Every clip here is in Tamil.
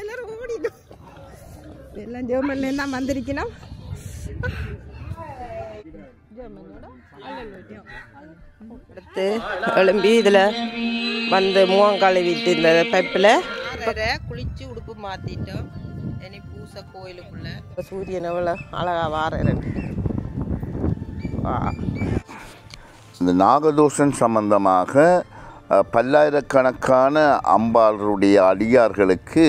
எல்லாரும் ஓடிடும். எல்லாம் ஜெர்மன்ல தான் வந்திருக்கணும். அடுத்து எழும்பி இதில் வந்து முகங்காலை விட்டு இந்த பைப்பில் குளிச்சு உடுப்பு மாற்றிட்டோம். இனி பூசை கோயிலுக்குள்ள சூரியன் எவ்வளோ அழகா வாரேன். இந்த நாகதோஷம் சம்பந்தமாக பல்லாயிரக்கணக்கான அம்பாளுடைய அடியார்களுக்கு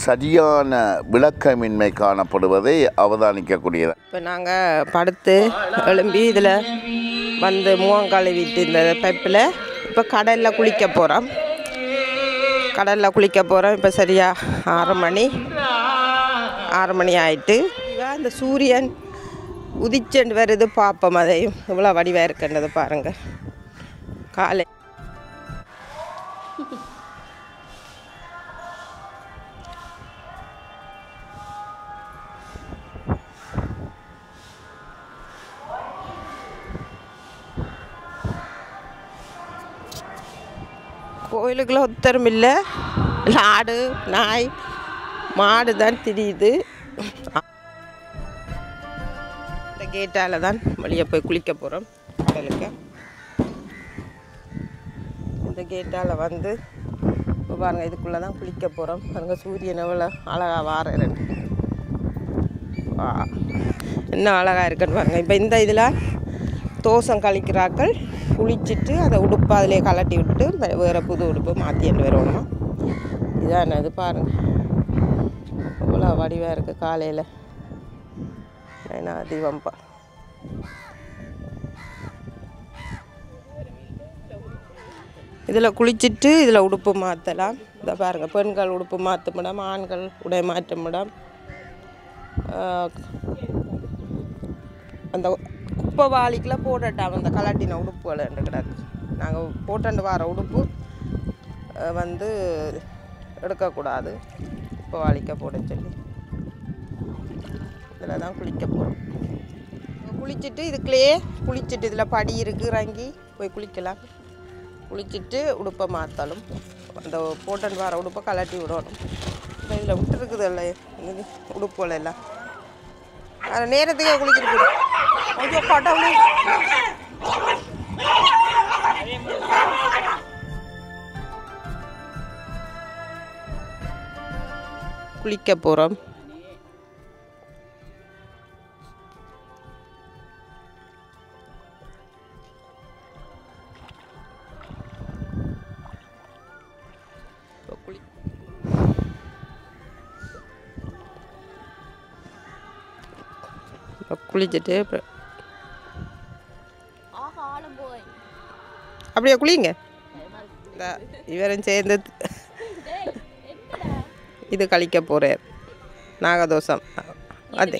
சரியான விளக்கமின்மை காணப்படுவதை அவதானிக்கக்கூடியது. இப்போ நாங்கள் படுத்து எழும்பி இதில் வந்து முகங்காலை விட்டு இந்த பைப்பில் இப்போ கடலில் குளிக்க போகிறோம். இப்போ சரியாக 6 மணி ஆயிட்டு இந்த சூரியன் உதிச்செண்டு வருது. பார்ப்போம் அதையும் இவ்வளோ வடிவாக இருக்கின்றது பாருங்கள். காலை கோயிலுக்குள்ள ஒத்தரும் இல்லை. ஆடு நாய் மாடு தான் திரியுது. இந்த கேட்டால் தான் வெளியே போய் குளிக்க போகிறோம் கடலுக்கு. இந்த கேட்டால் வந்து இப்போ பாருங்கள் இதுக்குள்ளே தான் குளிக்க போகிறோம். பாருங்கள் சூரியன் எவ்வளோ அழகாக வாரேன். இன்னும் அழகாக இருக்குன்னு பாருங்கள். இப்போ இந்த இதில் தோசம் கழிக்கிறாக்கள் குளிச்சுட்டு அதை உடுப்பு அதிலே கலட்டி விட்டு வேறு புது உடுப்பு மாற்றிட்டு வரணுமா. இதான் இது பாருங்கள் இவ்வளோ வடிவாக இருக்குது. காலையில் ஏன்னா தீபம்பா இதில் குளிச்சுட்டு இதில் உடுப்பு மாற்றலாம். இதை பாருங்கள் பெண்கள் உடுப்பு மாற்றமிடம், ஆண்கள் உடை மாற்றமிடம். அந்த குப்பை வாளிக்கெலாம் போட்டுட்டாங்க அந்த கலாட்டின உடுப்புகள் என்று கிடக்கு. நாங்கள் போட்டு வர உடுப்பு வந்து எடுக்கக்கூடாது. குப்பை வாளிக்க போட சொல்லி இதில் தான் குளிக்க போகிறோம். குளிச்சுட்டு இதுக்குள்ளேயே குளிச்சுட்டு இதில் படி இருக்குது, இறங்கி போய் குளிக்கலாம். குளிச்சுட்டு உடுப்பை மாற்றலும். அந்த போட்டு வர உடுப்பை கலாட்டி விடணும். இதில் விட்டுருக்குது இல்லை உடுப்புகள் எல்லாம் அந்த நேரத்துக்கே குளிச்சுட்டு போடும். கொஞ்சம் கடவுளே குளிக்க போகிறோம். குளிச்சுட்டு அப்படியே குளிங்க. இவரும் சேர்ந்து இது கழிக்க போகிறார். நாகதோஷம் அது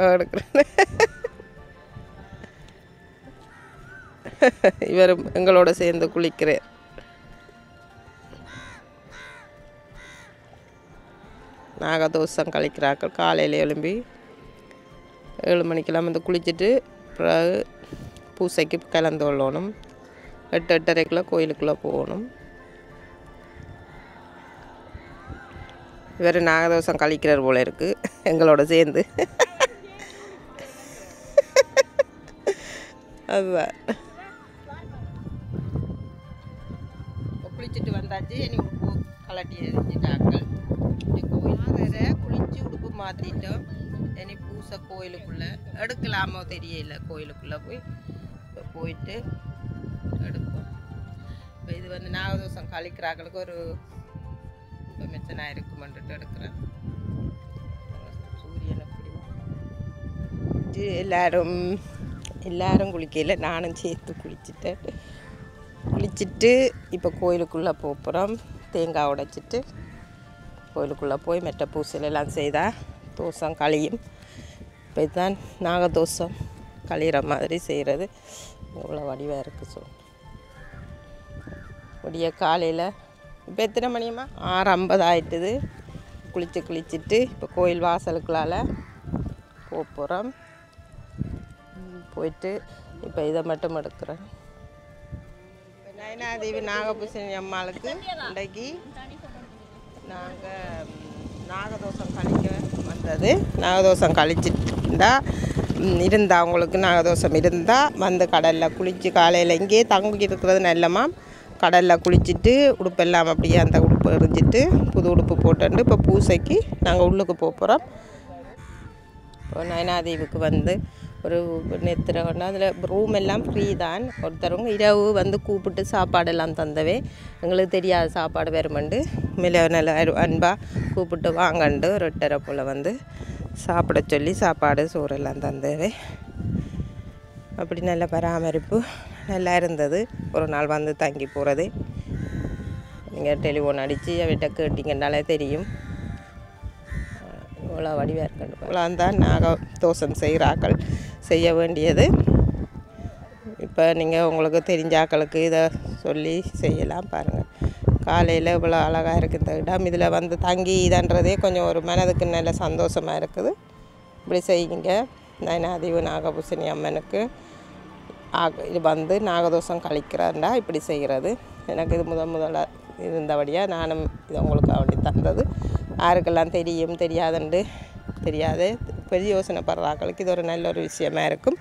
எடுக்கிறேன். இவரும் எங்களோட சேர்ந்து குளிக்கிறார். நாகதோஷம் கழிக்கிறார்கள். காலையில் எழும்பி 7 மணிக்கெல்லாம் வந்து குளிச்சுட்டு பிறகு பூசைக்கு கலந்து கொள்ளணும். 8-8:30 கோயிலுக்குள்ளே போகணும். இவர் நாகதோஷம் கழிக்கிறார் போல இருக்குது எங்களோட சேர்ந்து. அதுதான் குளிச்சுட்டு வந்தாச்சு. இனி உடுப்பு கலட்டி எரிஞ்சிட்டாக்கள். கோயில் குளிச்சு உடுப்பு மாற்றிட்டோம். இனி பூசை கோயிலுக்குள்ளே எடுக்கலாமோ தெரியல. கோயிலுக்குள்ளே போயிட்டு எடுப்போம். இப்போ இது வந்து நாகதோஷம் கழிக்கிறாக்களுக்கு ஒரு மெச்சனாக இருக்குமென்ட்டு எடுக்கிறேன். சூரியனை எல்லாரும் குளிக்கல, நானும் சேர்த்து குளிச்சுட்டு இப்போ கோயிலுக்குள்ளே போகிறோம். தேங்காய் உடைச்சிட்டு கோயிலுக்குள்ளே போய் மெட்ட பூசலெல்லாம் செய்தால் தோஷம் கழியும். இப்போ இதுதான் நாகதோஷம் கழிகிற மாதிரி செய்கிறது. எவ்வளோ வடிவாக இருக்குது. விடிய காலையில் இப்போ எத்தனை மணியம்மா? 6:50 ஆகிட்டுது. குளிச்சுட்டு இப்போ கோயில் வாசலுக்குள்ளால் போகிறோம். போயிட்டு இப்போ இதை மட்டும் எடுக்கிறேன். நயனாதேவி நாகபூசணி அம்மாளுக்கு இன்றைக்கு நாங்கள் நாகதோஷம் கழிக்க வந்தது. நாகதோஷம் கழிச்சிட்டா இருந்தால் அவங்களுக்கு நாகதோஷம் இருந்தால் வந்து கடலில் குளித்து காலையில் இங்கேயே தங்கி இருக்கிறது நல்லம்மா. கடலில் குளிச்சுட்டு உடுப்பெல்லாம் அப்படியே அந்த உடுப்பு எரிஞ்சிட்டு புது உடுப்பு போட்டுட்டு இப்போ பூசைக்கு நாங்கள் உள்ளுக்கு போகிறோம். இப்போ நயனாதேவிக்கு வந்து ஒரு நெத்திரம்னா அதில் ரூம் எல்லாம் ஃப்ரீ தான். ஒருத்தரவங்க இரவு வந்து கூப்பிட்டு சாப்பாடெல்லாம் தந்தவே எங்களுக்கு தெரியாத சாப்பாடு வருமெண்டு மேலே நல்ல அன்பாக கூப்பிட்டு வாங்கண்டு ஒரு 8:30 போல் வந்து சாப்பிட சொல்லி சாப்பாடு சோறெல்லாம் தந்தவே. அப்படி நல்ல பராமரிப்பு நல்லா இருந்தது. ஒரு நாள் வந்து தங்கி போகிறது நீங்கள் டெலிஃபோன் அடித்து அவட்ட கேட்டிங்கன்னாலே தெரியும். இவ்வளோ வடிவாக இருக்கணும். இவ்வளோ தான் நாகதோஷம் செய்கிறாக்கள் செய்ய வேண்டியது. இப்போ நீங்கள் உங்களுக்கு தெரிஞ்ச ஆக்களுக்கு இதை சொல்லி செய்யலாம். பாருங்கள் காலையில் இவ்வளோ அழகாக இருக்குது இந்த இடம். இதில் வந்து தங்கி இதன்றதே கொஞ்சம் ஒரு மனதுக்கு நல்ல சந்தோஷமாக இருக்குது. இப்படி செய்யுங்க. நயனாதேவி நாகபூசணி அம்மனுக்கு இது வந்து நாகதோஷம் கழிக்கிறாண்டா இப்படி செய்கிறது. எனக்கு இது முதல்ல இருந்தபடியாக நானும் இதை உங்களுக்கு அப்படி தந்தது. யாருக்கெல்லாம் தெரியும் தெரியாது பெரிய யோசனைப்படுறாக்களுக்கு இது ஒரு நல்ல ஒரு விஷயமா இருக்கும்.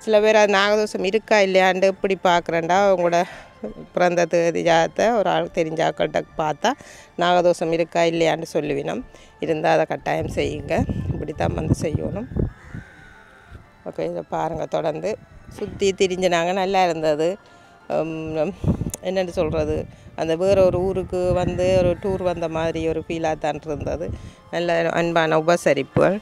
சில பேர் அது நாகதோஷம் இருக்கா இல்லையாண்டு இப்படி பார்க்குறேன்டா அவங்களோட பிறந்த தேதியாத்தை ஒரு ஆள் தெரிஞ்ச ஆக்கள்கிட்ட பார்த்தா நாகதோஷம் இருக்கா இல்லையான்னு சொல்லுவினோம். இருந்தால் அதை கட்டாயம் செய்யுங்க. இப்படி தான் வந்து செய்யணும். ஓகே இதை பாருங்கள். தொடர்ந்து சுற்றி திரிஞ்சினாங்க. நல்லா இருந்தது. என்னென்னு சொல்கிறது அந்த வேறு ஒரு ஊருக்கு வந்து ஒரு டூர் வந்த மாதிரி ஒரு ஃபீலாக தான் இருந்தது. நல்ல அன்பான உபசரிப்புகள்.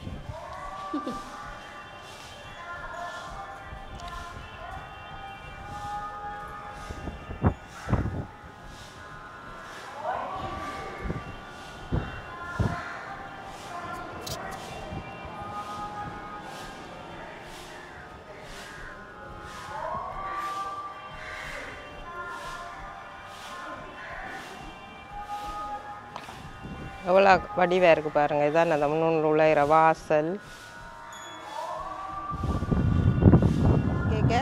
எவ்வளோ வடிவாக இருக்குது பாருங்கள். இதுதான் அந்த முன்னூறு உழைகிற வாசல். கேட்க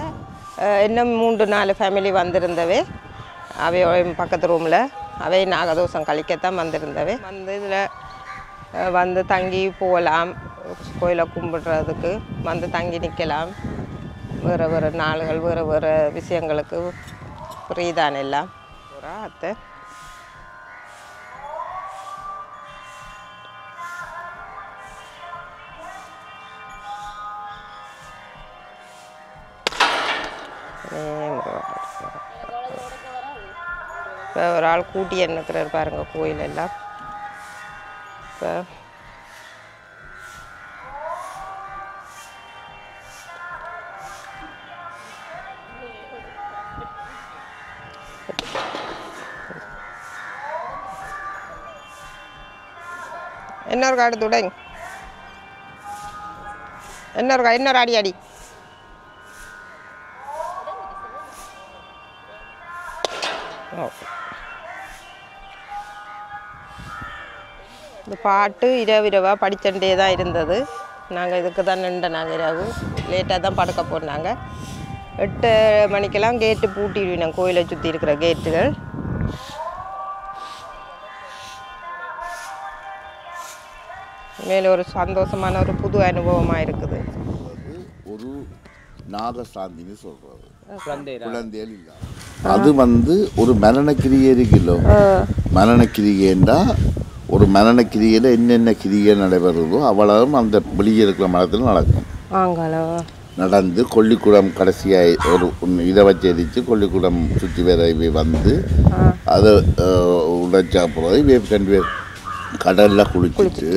இன்னும் 3-4 ஃபேமிலி வந்திருந்தவே. அவை பக்கத்து ரூமில் அவை நாகதோஷம் கழிக்கத்தான் வந்திருந்தவே. வந்து இதில் வந்து தங்கி போகலாம். கோயிலை கும்பிடுறதுக்கு வந்து தங்கி நிற்கலாம். வேறு நாள்கள் வேறு விஷயங்களுக்கு ஃப்ரீதான் எல்லாம். அத்தை இப்போ ஒரு ஆள் கூட்டி எண்ணுக்கிறார் பாருங்கள் கோயிலெல்லாம். இப்போ இன்னொரு காடு துடைங்க. இன்னொரு அடி இந்த பாட்டு இரவாக படிச்சுட்டே தான் இருந்தது. நாங்கள் இதுக்கு தான் நாங்கள் இரவு லேட்டாக தான் படுக்க போனாங்க. 8 மணிக்கெல்லாம் கேட்டு பூட்டிடுவோம். கோயிலை சுற்றி இருக்கிற கேட்டுகள். மேலே ஒரு சந்தோஷமான ஒரு புது அனுபவமாக இருக்குது. ஒரு நாகசாந்தின்னு சொல்கிறது குழந்தைகள் இல்லை. அது வந்து ஒரு மரணக்கிரியை இருக்குல்லோ. மரணக்கிரிகைன்றா ஒரு மரணக்கிரியில் என்னென்ன கிரியை நடைபெறுதோ அவ்வளவும் அந்த வெளியே இருக்கிற மரத்தில் நடக்கும். நடந்து கொல்லிக்குடம் கடைசியாக ஒரு இதை வச்சு எரித்து கொல்லிக்குடம் சுற்றி வேற வந்து அதை உடைச்சா போகிறது. 2 பேர் கடலில் குளிச்சுட்டு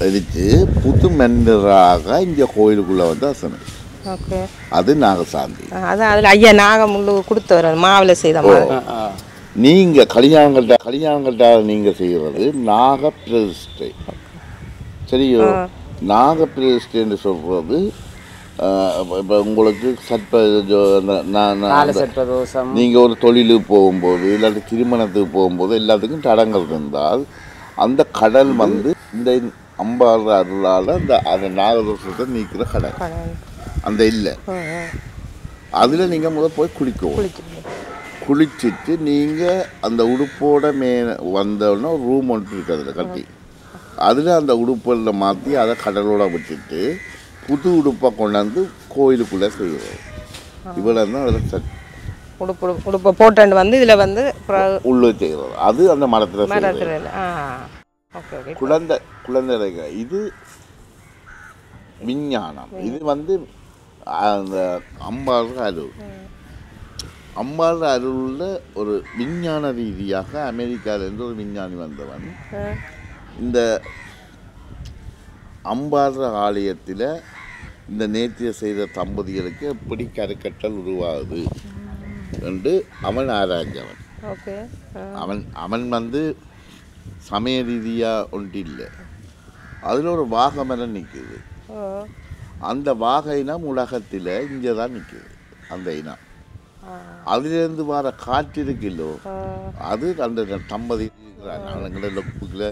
எரித்து புது மன்னராக இங்கே கோயிலுக்குள்ளே வந்து அசனம். அது நாகசாந்தி. அதான் அதில் ஐயா நாகமுள்ளு கொடுத்து மாவில் செய்த மாதிரி. நீங்கள் கல்யாணங்கள்ட்ட நீங்கள் செய்கிறது நாக பிரதிஷ்டை. சரியோ? நாக பிரதிஷ்டைன்னு சொல்கிறது இப்போ உங்களுக்கு நீங்கள் ஒரு தொழிலுக்கு போகும்போது இல்லாட்டி திருமணத்துக்கு போகும்போது எல்லாத்துக்கும் தடங்கள் இருந்தால் அந்த கடல் வந்து இந்த அம்பாள் அருளால் அந்த நாகதோஷத்தை நீக்கிற கடல் அந்த இல்லை. அதில் நீங்கள் போய் குளிக்கவும். குளிச்சுட்டு நீங்கள் அந்த உடுப்போட வந்தோன்னா ரூம் ஒன்று இருக்குது அதில் கட்டி அதில் அந்த உடுப்பில் மாற்றி அதை கடலோட விட்டுட்டு புது உடுப்பை கொண்டாந்து கோயிலுக்குள்ளே செய்வோம். இவ்வளோ தான் அதில் உடுப்பை போட்டு வந்து இதில் வந்து உள்ளே செய்கிறது. அது அந்த மரத்தில் குழந்தை இது விஞ்ஞானம். இது வந்து அந்த அம்பாள் அருளில் ஒரு விஞ்ஞான ரீதியாக அமெரிக்காவிலேருந்து ஒரு விஞ்ஞானி வந்தவன் இந்த அம்பாள் ஆலயத்தில் இந்த நேர்த்தியை செய்த தம்பதிகளுக்கு எப்படி கருக்கட்டல் உருவாகுது என்று அவன் ஆராய்ஞ்சவன். அவன் வந்து சமய ரீதியாக ஒன்று இல்லை, அதில் ஒரு வாகமரம் நிற்குது. அந்த வாக இனம் உலகத்தில் இங்கே தான் நிற்குது. அந்த இனம் அதுலேருந்து வர காற்று இருக்குல்லோ, அது அந்த தம்பதி லொக்குக்கில்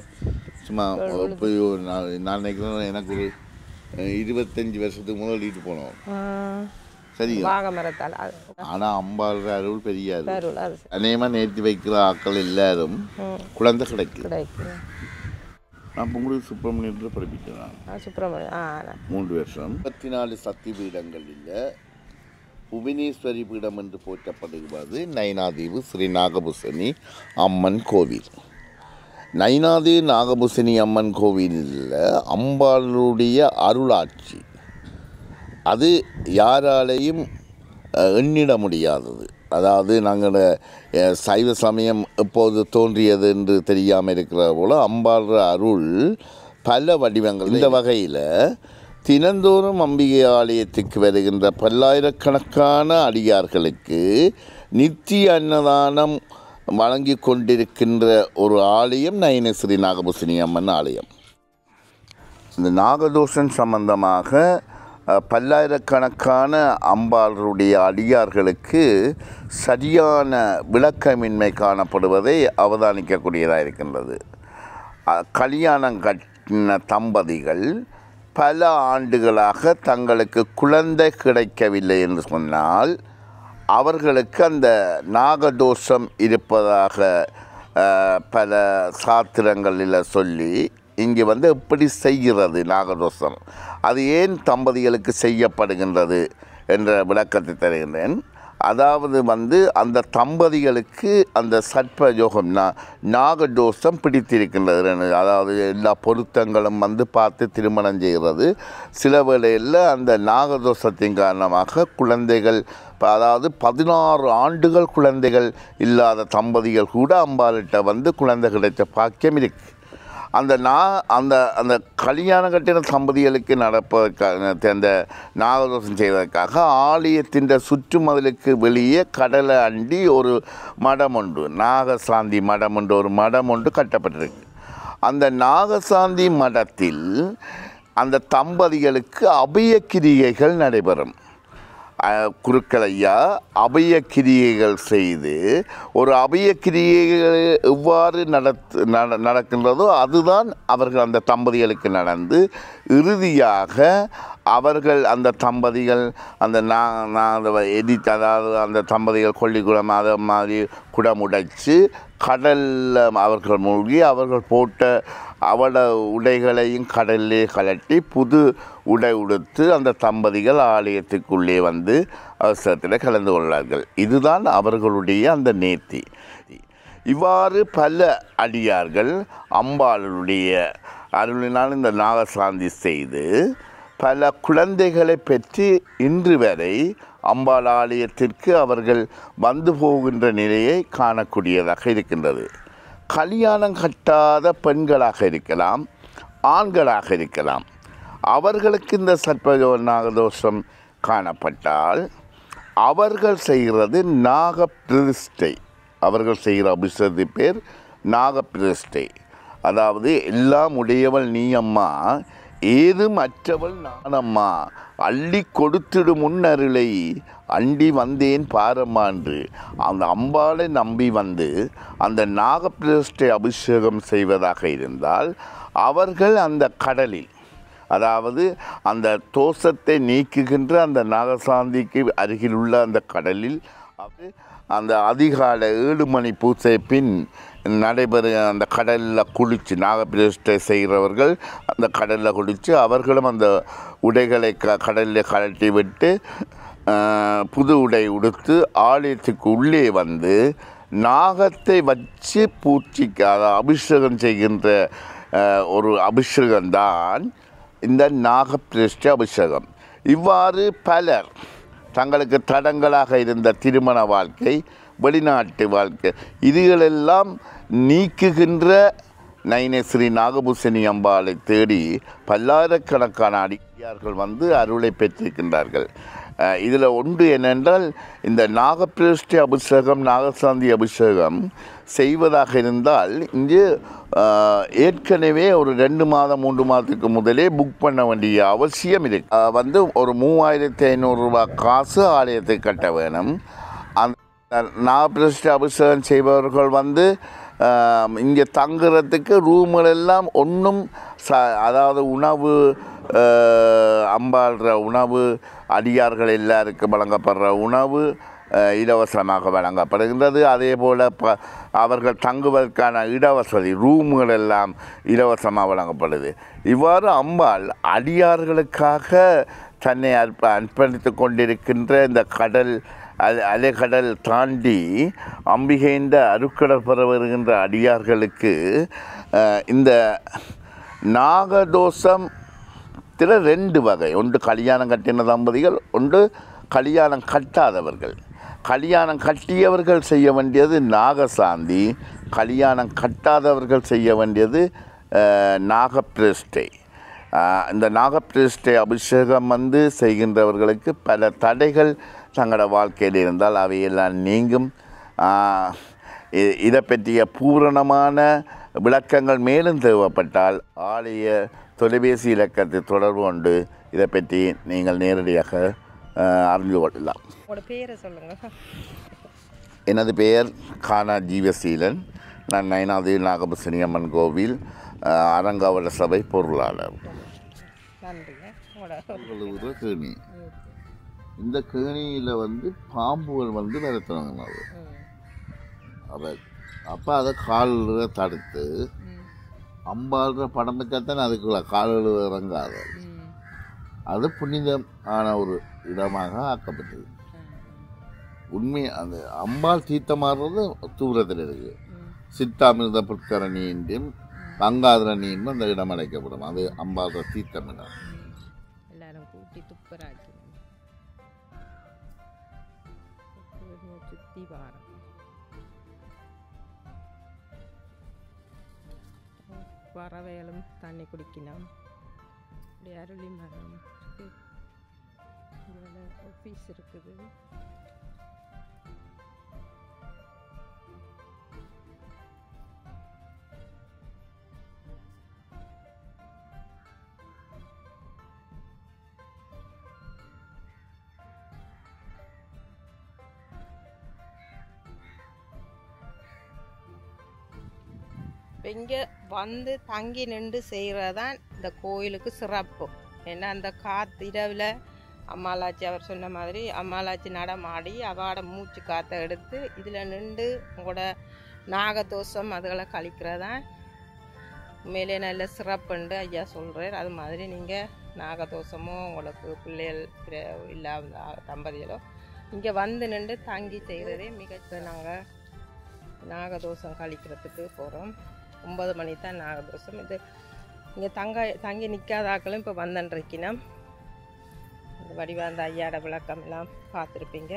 சும்மா நான் நினைக்கிறேன் எனக்கு ஒரு 25 வருஷத்துக்கு முதல் ஈட்டு போனோம். சரி, ஆனால் அம்பாள் அருள் பெரிய அருள். அநேகமாக நேர்த்தி வைக்கிற ஆக்கள் எல்லாரும் குழந்தை கிடைக்கும். நான் பொங்கலுக்கு சுப்பிரமணியத்தில் படிப்பிக்கிறேன். 3 வருஷம். 24 சக்தி பீடங்களில் புவனேஸ்வரி பீடம் என்று போற்றப்படுகிறது நயினாதீவு ஸ்ரீ நாகபூசணி அம்மன் கோவில். நயினாதீவு நாகபூசணி அம்மன் கோவிலில் அம்பாளுடைய அருளாட்சி அது யாராலையும் எண்ணிட முடியாதது. அதாவது நாங்கள் சைவ சமயம் எப்போது தோன்றியது என்று தெரியாமல் இருக்கிற போல அம்பாள் அருள் பல வடிவங்கள். இந்த வகையில் தினந்தோறும் அம்பிகை ஆலயத்துக்கு வருகின்ற பல்லாயிரக்கணக்கான அடியார்களுக்கு நித்திய அன்னதானம் வழங்கி கொண்டிருக்கின்ற ஒரு ஆலயம் நயினஸ்ரீ நாகபூசணி அம்மன் ஆலயம். இந்த நாகதோஷம் சம்பந்தமாக பல்லாயிரக்கணக்கான அம்பாளுடைய அடியார்களுக்கு சரியான விளக்கமின்மை காணப்படுவதை அவதானிக்கக்கூடியதாக இருக்கின்றது. கல்யாணம் கட்டின தம்பதிகள் பல ஆண்டுகளாக தங்களுக்கு குழந்தை கிடைக்கவில்லை என்று சொன்னால் அவர்களுக்கு அந்த நாகதோஷம் இருப்பதாக பல சாத்திரங்களில் சொல்லி இங்கே வந்து எப்படி செய்கிறது நாகதோஷம், அது ஏன் தம்பதிகளுக்கு செய்யப்படுகின்றது என்ற விளக்கத்தை தருகின்றேன். அதாவது வந்து அந்த தம்பதிகளுக்கு அந்த சர்ப்ப யோகம் நாகதோஷம் பிடித்திருக்கின்றது. அதாவது எல்லா பொருத்தங்களும் வந்து பார்த்து திருமணம் செய்கிறது. சில வேளையில் அந்த நாகதோஷத்தின் காரணமாக குழந்தைகள், அதாவது 16 ஆண்டுகள் குழந்தைகள் இல்லாத தம்பதிகள் கூட அம்பாளிட்ட வந்து குழந்தை கிடைத்த பாக்கியம் இருக்குது. அந்த அந்த கல்யாணம் கட்டின தம்பதிகளுக்கு நடப்பதற்காக அந்த நாகதோஷம் செய்வதற்காக ஆலயத்தின் சுற்றுமதிலுக்கு வெளியே கடலை அண்டி ஒரு மடம் ஒன்று, நாகசாந்தி மடம் ஒன்று, ஒரு மடம் ஒன்று கட்டப்பட்டிருக்கு. அந்த நாகசாந்தி மடத்தில் அந்த தம்பதிகளுக்கு அபயக்கிரிகைகள் நடைபெறும். குருக்களையா அபயக்கிரியைகள் செய்து, ஒரு அபயக்கிரியைகள் எவ்வாறு நடக்கின்றதோ அதுதான் அவர்கள் அந்த தம்பதிகளுக்கு நடந்து இறுதியாக அவர்கள் அந்த தம்பதிகள் அந்த அதாவது அந்த தம்பதிகள் கொல்லிக்குளம் அதை மாதிரி குடமுடைச்சு கடலில் அவர்கள் மூழ்கி அவர்கள் போட்ட அவட உடைகளையும் கடலிலே கலட்டி புது உடை உடுத்து அந்த தம்பதிகள் ஆலயத்துக்குள்ளே வந்து அவசரத்தில் கலந்து கொள்ளார்கள். இதுதான் அவர்களுடைய அந்த நேர்த்தி. இவ்வாறு பல அடியார்கள் அம்பாளுடைய அருளினால் இந்த நாகசாந்தி செய்து பல குழந்தைகளை பெற்று இன்று வரை அம்பாள் ஆலயத்திற்கு அவர்கள் வந்து போகின்ற நிலையை காணக்கூடியதாக இருக்கின்றது. கல்யாணம் கட்டாத பெண்களாக இருக்கலாம், ஆண்களாக இருக்கலாம், அவர்களுக்கு இந்த சர்ப்ப நாகதோஷம் காணப்பட்டால் அவர்கள் செய்கிறது நாகப்பிரதிஷ்டை. அவர்கள் செய்கிற அபிஷேகத்து பேர் நாகப்பிரதிஷ்டை. அதாவது எல்லாம் உடையவள் நீ அம்மா, ஏதும் அற்றவள் நானம்மா, அள்ளி கொடுத்திடு முன்னருளை அண்டி வந்தேன் பாரம்மா என்று அந்த அம்பாளை நம்பி வந்து அந்த நாகப்பிரதிஷ்டை அபிஷேகம் செய்வதாக இருந்தால் அவர்கள் அந்த கடலில், அதாவது அந்த தோஷத்தை நீக்குகின்ற அந்த நாகசாந்திக்கு அருகில் உள்ள அந்த கடலில் அந்த அதிகாலை 7 மணி பூசை பின் நடைபெறும் அந்த கடலில் குளித்து நாகப்பிரதிஷ்டை செய்கிறவர்கள் அந்த கடலில் குளித்து அவர்களும் அந்த உடைகளை கடலில் கழட்டி விட்டு புது உடை உடுத்து ஆலயத்துக்கு உள்ளே வந்து நாகத்தை வச்சு பூச்சிக்கு அதை அபிஷேகம் செய்கின்ற ஒரு அபிஷேகம்தான் இந்த நாகப்பிரதிஷ்டை அபிஷேகம். இவ்வாறு பலர் தங்களுக்கு தடங்களாக இருந்த திருமண வாழ்க்கை, வெளிநாட்டு வாழ்க்கை, இதுகளெல்லாம் நீக்குகின்ற நைனஸ்ரீ நாகபூசணி அம்பாளை தேடி பல்லாயிரக்கணக்கான அடியார்கள் வந்து அருளை பெற்றிருக்கின்றார்கள். இதில் ஒன்று என்னென்றால், இந்த நாகப்பிரதிஷ்டை அபிஷேகம், நாகசாந்தி அபிஷேகம் செய்வதாக இருந்தால் இங்கு ஏற்கனவே ஒரு 2 மாதம் 3 மாதத்துக்கு முதலே புக் பண்ண வேண்டிய அவசியம் இருக்கு. வந்து ஒரு 3500 ரூபாய் காசு ஆலயத்தை கட்ட வேணும். அந்த நாகப்பிரதிஷ்டை அபிஷேகம் செய்பவர்கள் வந்து இங்கே தங்குறதுக்கு ரூம்களெல்லாம் ஒன்றும் அதாவது உணவு, அம்பாள்ற உணவு, அடியார்கள் எல்லாருக்கும் வழங்கப்படுற உணவு இலவசமாக வழங்கப்படுகின்றது. அதே போல் அவர்கள் தங்குவதற்கான இடவசதி ரூம்கள் எல்லாம் இலவசமாக வழங்கப்படுது. இவ்வாறு அம்பாள் அடியார்களுக்காக தன்னை அர்ப்பணித்து கொண்டிருக்கின்ற இந்த அலைக்கடல் தாண்டி அம்பிகையின் அருட்கடல் பெற வருகின்ற அடியார்களுக்கு இந்த நாகதோஷம் 2 வகை. ஒன்று கல்யாணம் கட்டின தம்பதிகள், ஒன்று கல்யாணம் கட்டாதவர்கள். கல்யாணம் கட்டியவர்கள் செய்ய வேண்டியது நாகசாந்தி, கல்யாணம் கட்டாதவர்கள் செய்ய வேண்டியது நாகப்பிரதிஷ்டை. இந்த நாகப்பிரதிஷ்டை அபிஷேகம் வந்து செய்கின்றவர்களுக்கு பல தடைகள் தங்களோட வாழ்க்கையில் இருந்தால் அவையெல்லாம் நீங்கும். இதை பற்றிய பூரணமான விளக்கங்கள் மேலும் தேவைப்பட்டால் ஆலய தொலைபேசி இலக்கத்தை தொடர்பு கொண்டு இதை பற்றி நீங்கள் நேரடியாக அறிந்து கொள்ளலாம். பேரை சொல்லுங்கள். எனது பெயர் கானா ஜீவசீலன். நான் 9வது நாகபூசணி அம்மன் கோவில் அரங்காவல சபை பொருளாளர். கேணி, இந்த கேணியில் வந்து பாம்புகள் வந்து விரத்துனாங்க. அப்போ அதை காலில் தடுத்து அம்பாள்ற படம் வச்சாத்தான் அதுக்குள்ள காலில் இறங்காது. அது புனிதமான ஒரு இடமாக ஆக்கப்பட்டது. உண்மை அந்த அம்பாள் தீர்த்தமாடுறது தூரத்தில் இருக்கு. சித்தாமிர்த புட்கரணி என்றும் கங்காதரணி என்றும் அந்த இடம் அழைக்கப்படும். அது அம்பாள் தீர்த்தம் இடம். எல்லாரும் கூட்டி துப்பராக்கி சுத்தி வாரம் வரவையிலும் தண்ணி குடிக்கணும். இப்படி அருளி மரம் ஆஃபீஸ் இருக்குது. இங்கே வந்து தங்கி நின்று செய்கிறதான் இந்த கோயிலுக்கு சிறப்பு. ஏன்னா அந்த இரவில் அம்மாளாச்சி அவர் சொன்ன மாதிரி அம்மாளாச்சி நடமாடி அவாட மூச்சு காற்றை எடுத்து இதில் நின்று உங்களோட நாகதோஷம் அதுகளை கழிக்கிறதான் உண்மையிலே நல்ல சிறப்புண்டு ஐயா சொல்கிறார். அது மாதிரி நீங்கள் நாகதோஷமோ உங்களுக்கு பிள்ளைகள் இல்லாத தம்பதிகளோ இங்கே வந்து நின்று தங்கி செய்கிறதே நாங்கள் நாகதோஷம் கழிக்கிறதுக்கு போகிறோம். 9 மணி தான் நாகதோஷம். இது இங்கே தங்கி நிற்காதாக்களும் இப்போ வந்துருக்கணும். இந்த வடிவாந்த ஐயாட விளக்கம் எல்லாம் பார்த்துருப்பீங்க.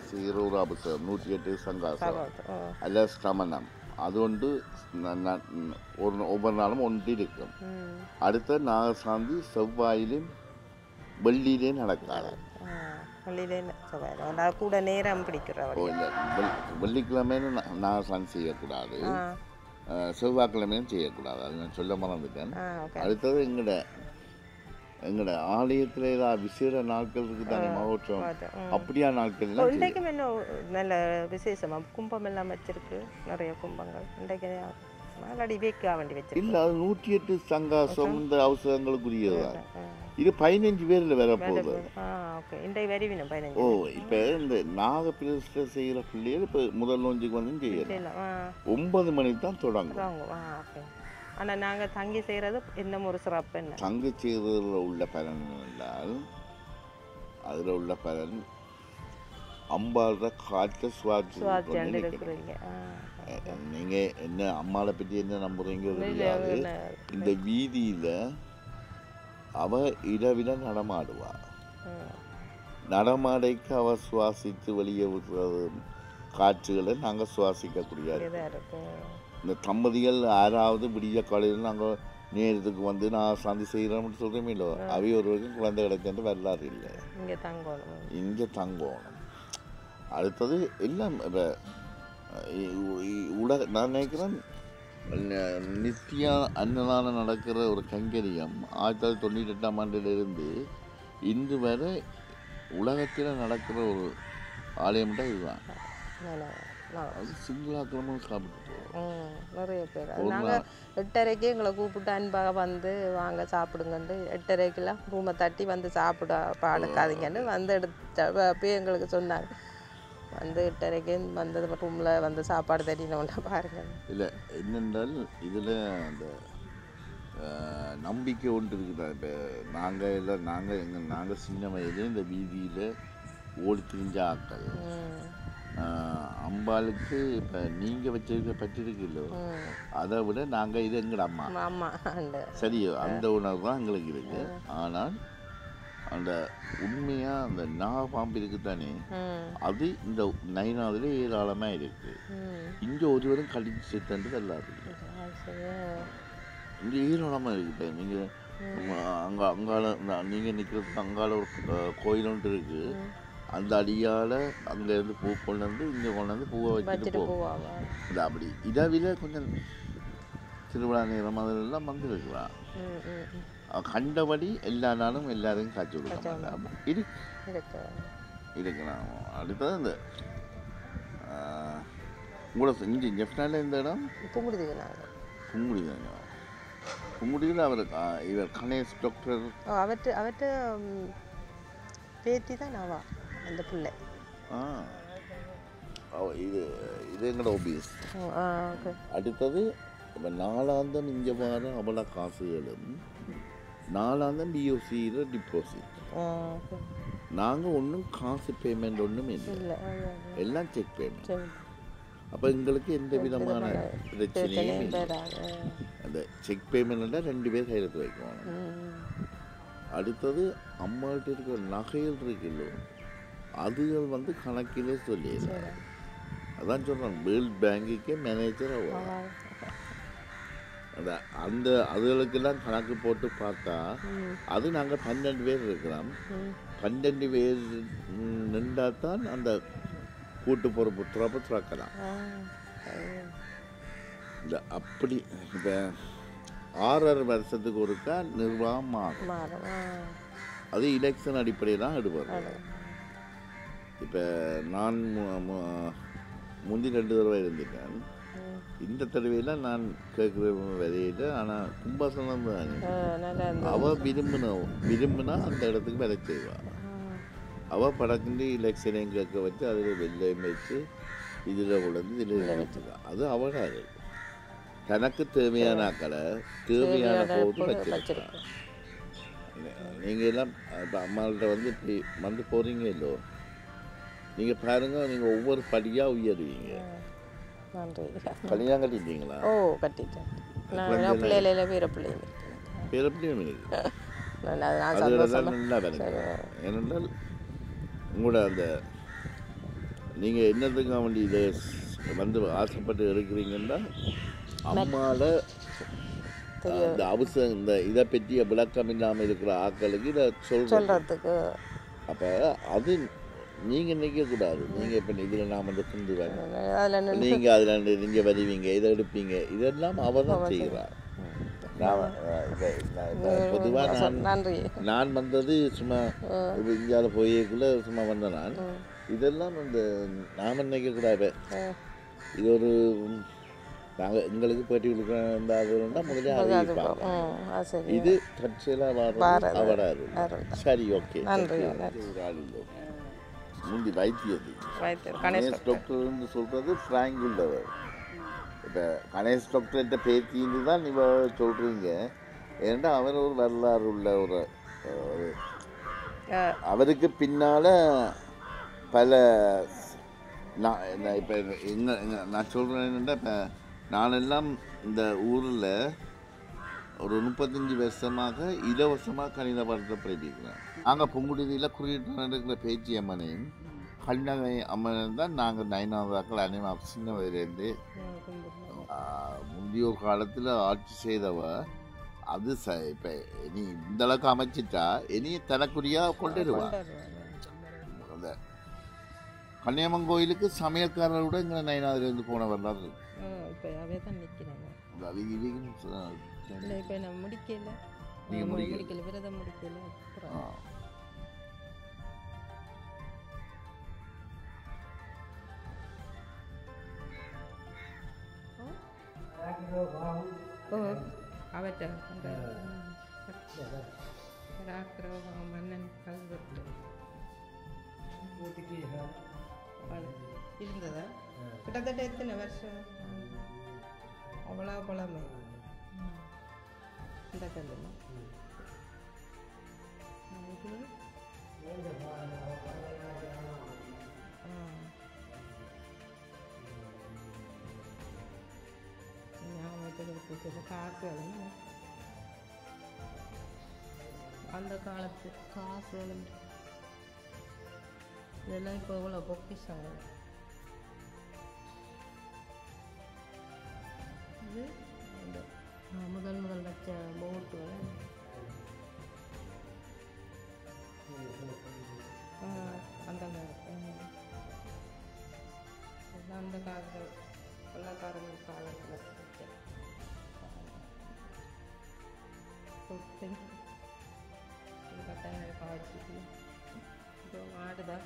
சீரோராபுசம் 108 சங்காசம் அல்ல ஸ்ரமணம் அது ஒன்று ஒவ்வொரு நாளும் ஒன்று இருக்கும். அடுத்த நாகசாந்தி செவ்வாயிலும் வெள்ளியிலே நடக்காது. கூட நேரம் பிடிக்கிற வெள்ளிக்கிழமை நாகசாந்தி செய்யக்கூடாது. செவ்வாய்க்கிழமையும் செய்யக்கூடாது, அது நான் சொல்ல மறந்துட்டேன். ஓகே. அடுத்தது எங்கட ஆலயத்தில் ஏதாவது விசேட நாட்கள் இருக்குது தானே, மகோற்சவம் அப்படியா நாட்கள்லாம் இன்றைக்கும் என்ன நல்ல விசேஷமாக கும்பம் எல்லாம் வச்சிருக்கு, நிறைய கும்பங்கள் இன்றைக்கு அடி வைக்க வேண்டி வச்சிருக்கு. இல்லை, அது 108 சங்காசம் இந்த அவசரங்களுக்குரியது தான். இது 15 பேரில் வர போகுது. ஓகே, இன்றைக்கு வருவினும் 15. ஓ, இப்போ இந்த நாகப்பிரதிஷ்டை செய்கிற பிள்ளைகள் இப்போ முதல் நோஞ்சுக்கு வந்து செய்யலாம். 9 மணிக்கு தான் தொடங்கும். ஓகே. ஆனால் நாங்கள் தங்கி செய்கிறது இன்னும் ஒரு சிறப்பு என்ன, தங்கி செய்கிறதுல உள்ள பலன் என்றால் அதில் உள்ள பலன் அம்பாள காற்றை சுவாசிக்கிறீங்க. நீங்கள் என்ன அம்மாவை பற்றி என்ன நம்புறீங்க தெரியாது. இந்த வீதியில் அவ இரவில நடமாடுவா. நடமாடைக்கு அவ சுவாசித்து வெளியே விடுறது காற்றுகளை நாங்கள் சுவாசிக்கக்கூடிய இந்த தம்பதிகள் யாராவது விடிய காலையில் நாங்கள் நேரத்துக்கு வந்து நான் சந்தி செய்கிறோம்னு சொல்கிறோமே இல்லை, அவை ஒருவருக்கும் குழந்தை கிடைக்கின்ற வரலாறு இல்லை. இங்கே தங்கணும். அடுத்தது எல்லாம் இப்போ நான் நினைக்கிறேன் நித்தியா அன்னதானம் நடக்கிற ஒரு கைங்கரியம் 1998ஆம் ஆண்டிலிருந்து இன்று வரை உலகத்தில் நடக்கிற ஒரு ஆலயம்டா இதுதான். அது சிங்களாக்கிரமும் சாப்பிட்டு நிறைய பேர். நாங்கள் 8:30க்கு எங்களை கூப்பிட்டு அன்பாக வந்து வாங்க சாப்பிடுங்கன்னு 8:30க்கெல்லாம் ரூமை தட்டி வந்து சாப்பிட பாடுக்காதீங்கன்னு வந்து அப்பயே எங்களுக்கு சொன்னாங்க. வந்து 8:30க்கு வந்தது ரூமில் வந்து சாப்பாடு தட்டினோன்னா பாருங்கள். இல்லை என்னென்றால் இதில் அந்த நம்பிக்கை ஒன்று இருக்குதா. இப்போ நாங்கள் சின்ன வயதில் இந்த வீதியில் ஓடி திரிஞ்ச ஆக்கள் அம்பாளுக்கு இப்போ நீங்கள் வச்சிருக்க பற்றிருக்கீங்களோ அதை விட நாங்கள் இது எங்களோட அம்மா சரியோ அந்த உணர்வு தான் எங்களுக்கு இருக்குது. ஆனால் அந்த உண்மையாக அந்த நாகப்பாம்பு இருக்குதானே, அது இந்த நைனாவில் ஏராளமாக இருக்குது. இங்கே ஒருவரும் கழிச்சு செத்துன்றது எல்லாரும் இங்கே ஏராளமாக இருக்குது. நீங்கள் அங்கால நீங்கள் நிற்கிறது அங்கால ஒரு கோயில் ஒன்று இருக்குது. அந்த அடியால் அங்கேருந்து பூ கொண்டு வந்து இங்கே கொண்டு வந்து பூவை வச்சுட்டு போவாங்க. இது அப்படி இதாவில கொஞ்சம் திருவிழா நேரம் அதெல்லாம் வந்துருக்கலாம். கண்டபடி எல்லா நாளும் எல்லாருக்கும் காய்ச்சி கொடுக்க இருக்கலாம். அடுத்தது இந்த உங்களோட இங்கே ஜெஃப்னால இந்த இடம் புங்குடியில் அவர் இவர் கணேஷ் டாக்டர் அவர்கிட்ட பேத்தி தான் நாவா அந்த பிள்ளை. இது எங்களோட ஆபீஸ். அடுத்தது இப்போ நாளாந்தம் இங்கே வர அவ்வளோ காசுகளும் நாளாந்தம் பிஓசியில் டிபாசிட். நாங்கள் ஒன்றும் காசு பேமெண்ட் ஒன்றும் இல்லை, எல்லாம் செக் பேமெண்ட். அப்போ எங்களுக்கு எந்த விதமான பிரச்சனையும் இல்லை. அந்த செக் பேமெண்ட்ல 2 பேர் கையெழுத்து வைக்கணும். அடுத்தது அம்மாள்கிட்ட இருக்கிற நகைகள் இருக்குல்லோ அதுகள் வந்து கணக்கிலே சொல்லிடுறாங்க. அதான் சொல்கிறேன், வேர்ல்ட் பேங்குக்கே மேனேஜர் ஆகும். அந்த அதுகளுக்கெல்லாம் கணக்கு போட்டு பார்த்தா அது நாங்கள் 12 பேர் இருக்கிறோம். 12 பேர் நின்றால் தான் அந்த கூட்டு பொறுப்பு துறக்கலாம். இந்த அப்படி இப்போ 6 வருஷத்துக்கு ஒருக்கா நிர்வாகம் மாறும். அது எலெக்ஷன் அடிப்படையில் தான் எடுப்பார். இப்போ நான் முந்தி 2 தடவை இருந்துட்டேன். இந்த தடவையில் நான் கேட்குற விதையில. ஆனால் கும்பாசனம் தானே அவள் விரும்பினா அந்த இடத்துக்கு விதை செய்வாள். அவள் படக்குண்டு எலெக்ஷனையும் கேட்க வச்சு அதில் வெள்ளையும் வச்சு இதில் உடந்து இதில் வச்சுருக்கான். அது அவளாது தனக்கு தேவையான ஆக்களை தேவையான போது வச்சிருக்கான். நீங்கள் எல்லாம் இப்போ அம்மாள்கிட்ட வந்து இப்படி வந்து போகிறீங்க இல்லோ, நீங்கள் பாருங்கள், நீங்கள் ஒவ்வொரு படியாக உயருவீங்க. கல்யாணம் கட்டிட்டீங்களா? ஓ, கட்டிட்டேன். பிள்ளைகள் பேரப்பிள்ளையும் இருக்கு. அதுதான் நல்லா வேலை. ஏனென்றால் உங்களோட அந்த நீங்கள் என்னதுக்காக வேண்டி இதை வந்து ஆசைப்பட்டு எடுக்கிறீங்கன்னா அம்மாவில் இந்த அவசரம் இந்த இதை பற்றிய விளக்கம் இல்லாமல் இருக்கிற ஆக்களுக்கு இதை சொல்கிறதுக்கு. அப்போ அது நீங்கள் நிற்கக்கூடாது. நீங்கள் இப்போ இதில் நான் வந்து குந்துவேன், அதில் நின்று நீங்கள் அதில் நீங்கள் வருவீங்க, இதை எடுப்பீங்க, இதெல்லாம் அவர் தான் செய்கிறார். பொதுவாக நன்றி. நான் வந்தது சும்மா இந்தியாவில் போயக்குள்ளே சும்மா வந்தேன் நான். இதெல்லாம் இந்த நாம் நினைக்கக்கூடாது. இது ஒரு நாங்கள் எங்களுக்கு பேட்டி கொடுக்குறா முதலே அறிவிப்பாங்க. இது தற்செயலாக வராது. சரி, ஓகே. ஒரு ஆள் இல்லை முந்தி வைத்தியது கணேஷ் டாக்டர்னு சொல்கிறது ஃப்ராங்க் உள்ளவர். இப்போ கணேஷ் டாக்டர்கிட்ட பேத்தின்னு தான் நீங்கள் சொல்கிறீங்க. ஏன்னா அவர் ஒரு வரலாறு உள்ள ஒரு அவருக்கு பின்னால் பல நான் இப்போ நான் சொல்கிறேன் என்னென்னா, இப்போ நானெல்லாம் இந்த ஊரில் ஒரு 35 வருஷமாக இலவசமாக கணித பாடத்தை படிக்கிறேன். நாங்கள் பொங்குடியில் குறியிட்டு நடக்கிற பேச்சு அம்மனையும் கல்நகை அம்மனையும் தான் நாங்கள் 9ஆவது அனைவரும் சின்ன வயதுலேருந்து முந்தையோர் காலத்தில் ஆட்சி செய்தவ. அது இப்போ இனி இந்த அளவுக்கு அமைச்சிட்டா இனி தனக்குரியாக கொண்டுடுவான். அந்த கன்னியம்மன் கோயிலுக்கு சமையல்காரரோட இங்கே 9ஆவதுலேருந்து போன வரலாறு இப்போ அவே தான் நிற்கிறாங்க. இல்லை, இப்போ நான் முடிக்கல, விரதம் முடிக்கல. அவட்ட மன்னன் கல்வெட்டு இருந்ததா? கிட்டத்தட்ட எத்தனை வருஷம்? அவ்வளோ பழமை இந்த கல்லுமா? ஞாபகத்துக்கு காசு அந்த காலத்து காசு இதெல்லாம் இப்போ எவ்வளோ பொக்கிஷங்க. இது முதல் வச்ச போட்டு அந்த அந்த காலத்தில் வெள்ளக்காரங்க காலத்தில் வச்ச கட்டாயம் காய்ச்சிட்டு இப்போ ஆடுதா.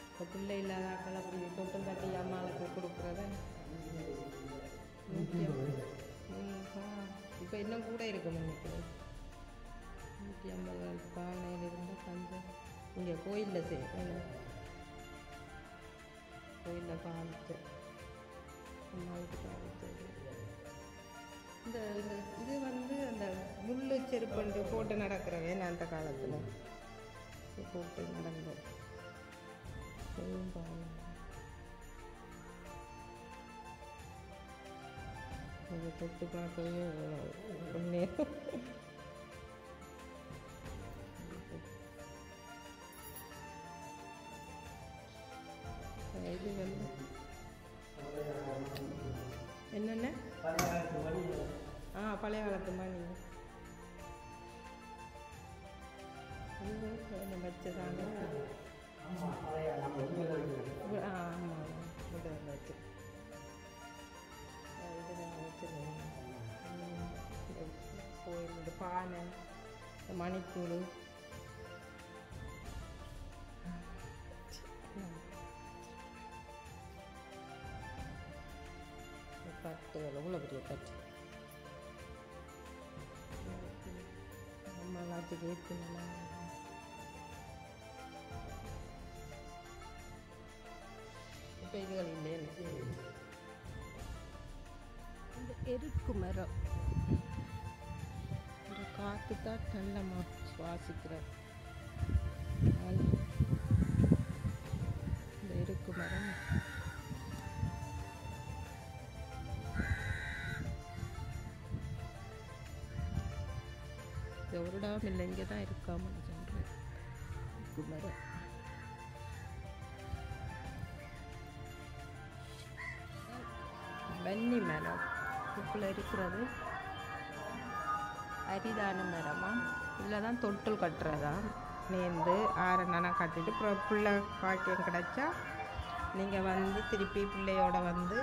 இப்போ பிள்ளை இல்லாத ஆக்கள் அப்படி தொட்டம் தட்டி அம்மாவுக்கு கொடுக்குறத இப்போ இன்னும் கூட இருக்கும் நினைக்கிறேன். 150 பானையில் இருந்தால் பஞ்சம் இங்கே கோயிலில் கோயிலில் பாவிச்சு அம்மாவுக்கு பாவிச்சது. இந்த இது வந்து அந்த முள்ளு செருப்பண்டு போட்டு நடக்கிறவன் அந்த காலத்தில் போட்டு நடந்த தொட்டு பார்க்கவே பொண்ணே. இது வந்து என்னென்ன பழைய காலத்து மணி வச்சதாங்க. ஆமாம், முதல்ல வச்சு கோயில் இந்த பானை, இந்த மணிக்கூடு, தட்டு எவ்வளோ பெரிய தட்டு அம்மா எல்லாத்துக்கு ஏற்றுனா. இப்போ இதுகள் இல்லை. இந்த எருக்கு மரம் இந்த காற்று தான் நல்ல சுவாசிக்கிற இந்த எருக்கு மரம். எவருடாவும் இல்லை, இங்கே தான் இருக்காமல் சொல்கிறேன். எருக்கு மரம் வன்னி மரம் இதுக்குள்ள இருக்கிறது அரிதான மரமா. இதில் தான் தொட்டில் கட்டுறதா நேர்ந்து 6 நாளாக கட்டிட்டு அப்புறம் பிள்ளை பாக்கியம் கிடச்சா நீங்கள் வந்து திருப்பி பிள்ளையோட வந்து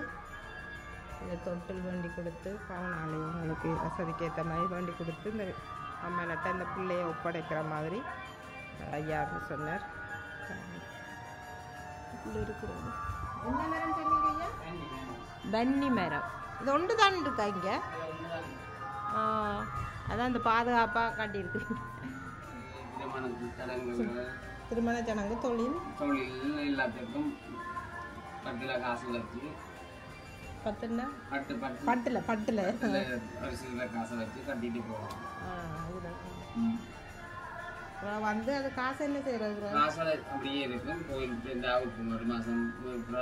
இதை தொட்டில் வேண்டி கொடுத்து பவுனாலே உங்களுக்கு வசதிக்கு ஏற்ற மாதிரி வேண்டி கொடுத்து இந்த அம்மாட்ட இந்த பிள்ளையை ஒப்படைக்கிற மாதிரி ஐயான்னு சொன்னார். இப்படி இருக்கிறது என்ன மரம் சொன்னீங்க ஐயா? தண்ணி மரம். இது ஒன்று தான் இருக்கா இங்கே? அதான் இந்த பாதுகாப்பாக காட்டியிருக்கு. திருமண சடங்கு தொழில் எல்லாத்துக்கும் பட்டில் காசு வச்சு பட்டுன்னா பட்டில் பட்டில் ஒரு சில காசை வச்சு கட்டிட்டு போவோம். வந்து அது காசு என்ன செய்யறது? காசு அப்படியே இருக்கும். கோயிலுக்கு இந்த ஆவுக்கும் 1 மாதம்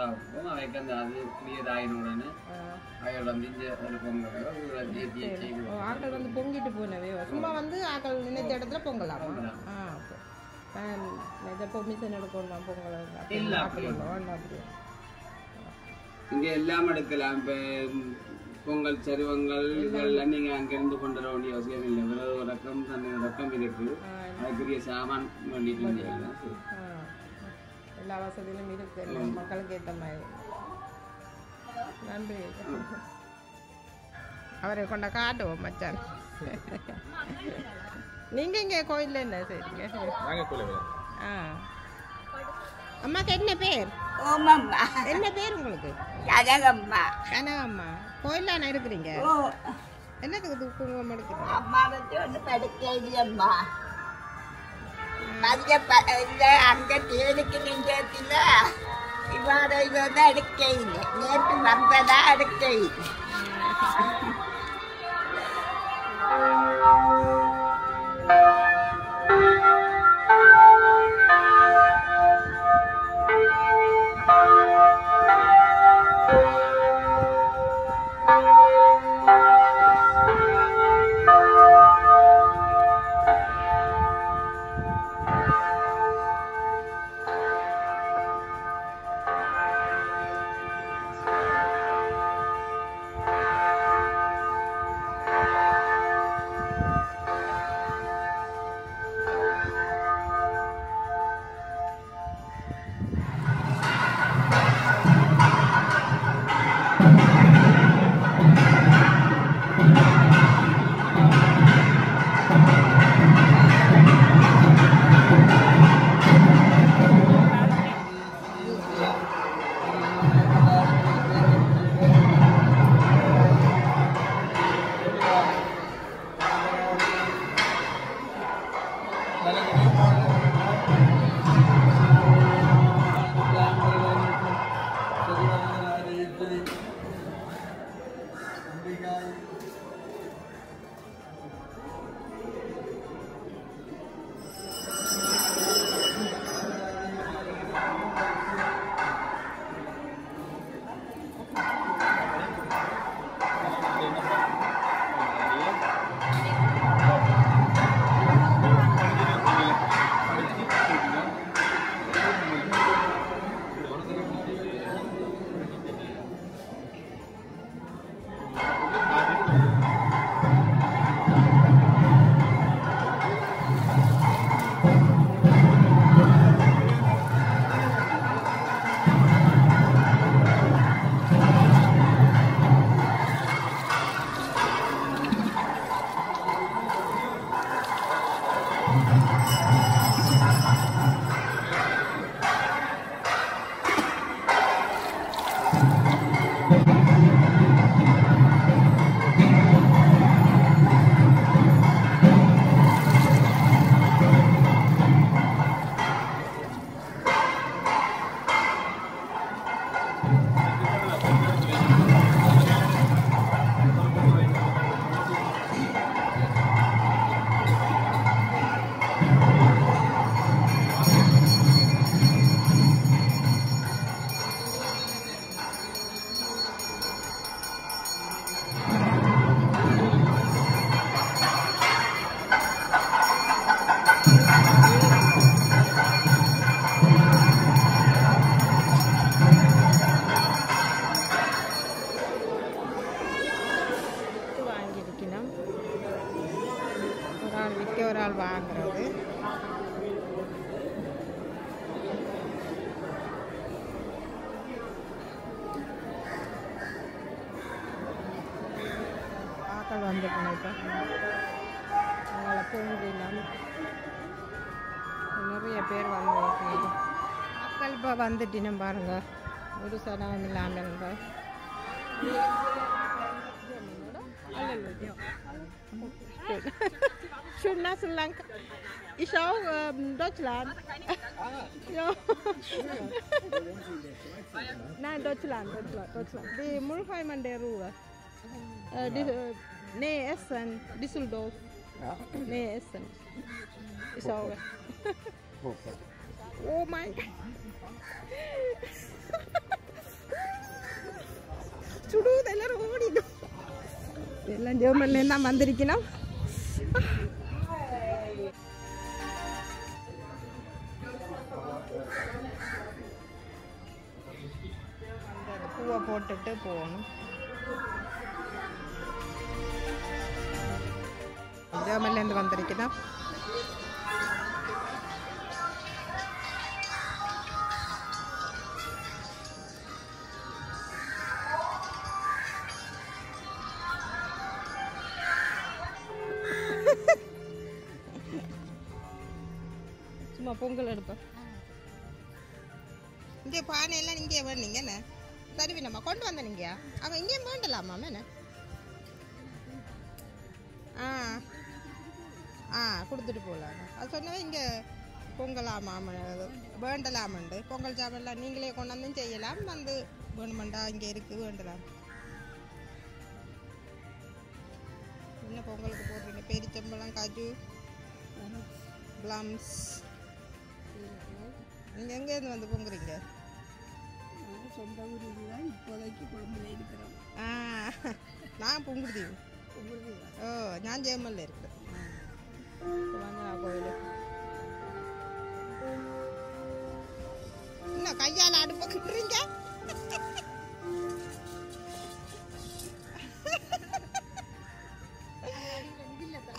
ஆகும். அவைக்கு அந்த அது புதியதாயின உடனே அவையோட வந்து இங்கே ஒரு பொங்கல் ஆக்கள் வந்து பொங்கிட்டு போனவே சும்மா வந்து ஆக்கள் நினைச்ச இடத்துல பொங்கலாமா? இதை பொமிஷன் எடுக்கணும் பொங்கல் அப்படி இங்கே எல்லாம் எடுக்கலாம். இப்போ பொங்கல் சருவங்கள் இதெல்லாம் நீங்கள் அங்கேருந்து கொண்டு வர வேண்டிய அவசியம் இல்லை. இவ்வளவு ரக்கம் தண்ணி ரக்கம் இருக்கு. அதுக்குரிய சாமான் வேண்டிட்டு எல்லா வசதியிலும் இருக்கு மக்களுக்கு ஏற்ற மாதிரி. நன்றி. அவரை கொண்ட காட்டுவோம் மச்சான். நீங்கள் இங்கே கோயிலில் என்ன செய்றீங்க? அம்மாக்கு என்ன பேர்? ஓமம்மா. என்ன பேர் உங்களுக்கு? கனகம்மா. கனகம்மா. கோயிலான இருக்கிறீங்க? என்னத்துக்கு குங்குமம் எடுக்கிறீங்க? அம்மா வந்து ஒன்று படுக்கையம்மா. அங்க தேனுக்கு நெஞ்சத்தில் இவ்வாறு இது வந்து அடுக்கையில் நேற்று வந்ததா அடுக்கையில். இப்போ அவங்கள பொங்கலாம் நிறைய பேர் வந்து மக்கள் இப்போ வந்துட்டினம் பாருங்க ஒரு சடங்கும் இல்லாமல் இருங்க Schön nach Sri Lanka. Ich auch Deutschland. Ja. Nein, Deutschland. Die Mulheim an der Ruhr. Nee, Essen, Düsseldorf. Nee, Essen. Ich auch. Oh mein Gott. சுடுவது எல்லாரும் ஓடிடும் எல்லாம் ஜெர்மன்லேருந்து தான் வந்திருக்கணும் பூவை போட்டுட்டு போகணும் ஜெர்மன்லேருந்து வந்திருக்கணும் சும்மா பொங்கல் எடுப்பேன் இங்கே பானையெல்லாம் இங்கே வேணுங்க என்ன சரி நம்ம கொண்டு வந்த நீங்க அவன் இங்கேயும் வேண்டலாமா என்ன கொடுத்துட்டு போகலாம் அது சொன்னவே இங்கே பொங்கலாமா வேண்டலாமண்டு பொங்கல் சாப்பிடலாம் நீங்களே கொண்டாந்தும் செய்யலாம் வந்து வேணுமெண்டா இங்கே இருக்குது வேண்டலாம் என்ன பொங்கலுக்கு போடுறீங்க பேரிச்சம்பழம் காஜு பிளம்ஸ் நீங்கள் எங்கேருந்து வந்து பொங்குறீங்க சொந்த ஊரில் தான் இப்போதைக்கு குழம்புல இருக்கிறோம் நான் பொங்குடுதீவு ஓ நான் ஜெயமல்ல இருக்கிறேன் கோயில் என்ன கையால் அடுப்ப கிட்டுறீங்க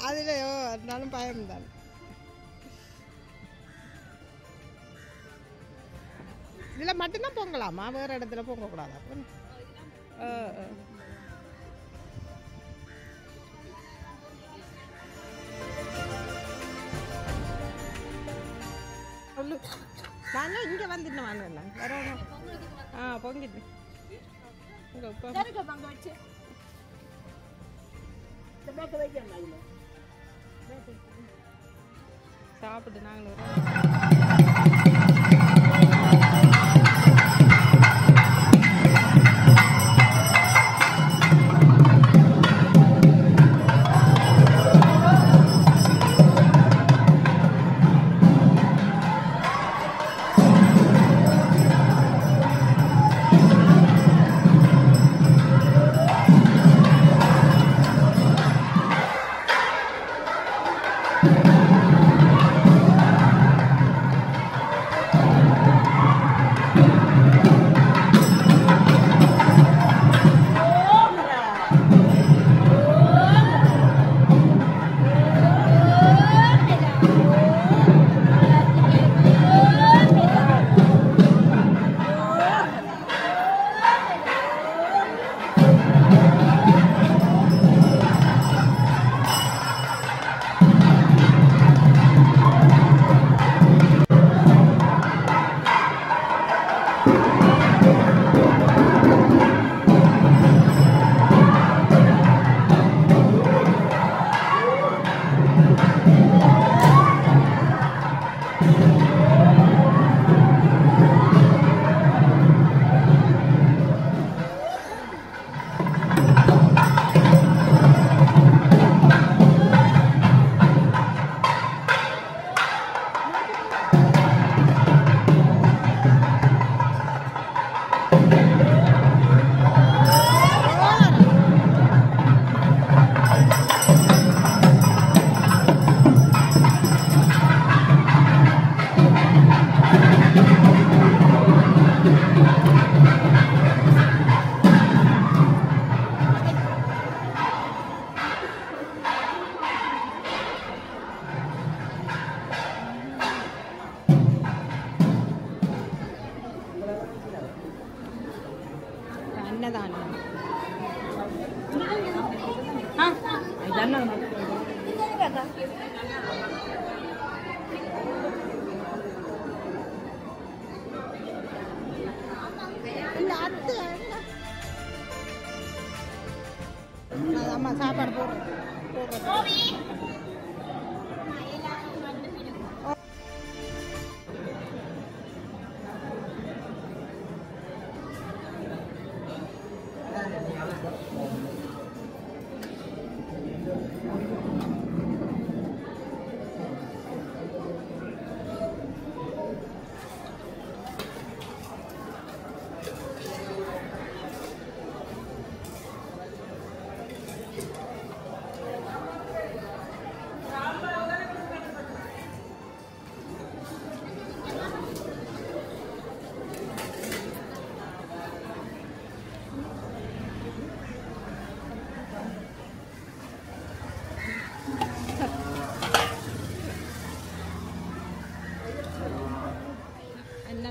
அதுலயோ இருந்தாலும் பயம் தான் இதில் மட்டும்தான் பொங்கலாமா வேறு இடத்துல பொங்கக்கூடாதா சொல்லு நான் இங்கே வந்துட்டு வாங்கினேன் வரணும் பொங்கிட்டு இங்கே சாப்பிட்டு நாங்களும்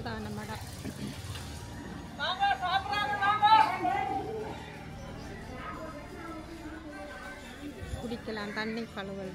பிரதான மடம். குடிக்கலாம் தண்ணி கழுவல்.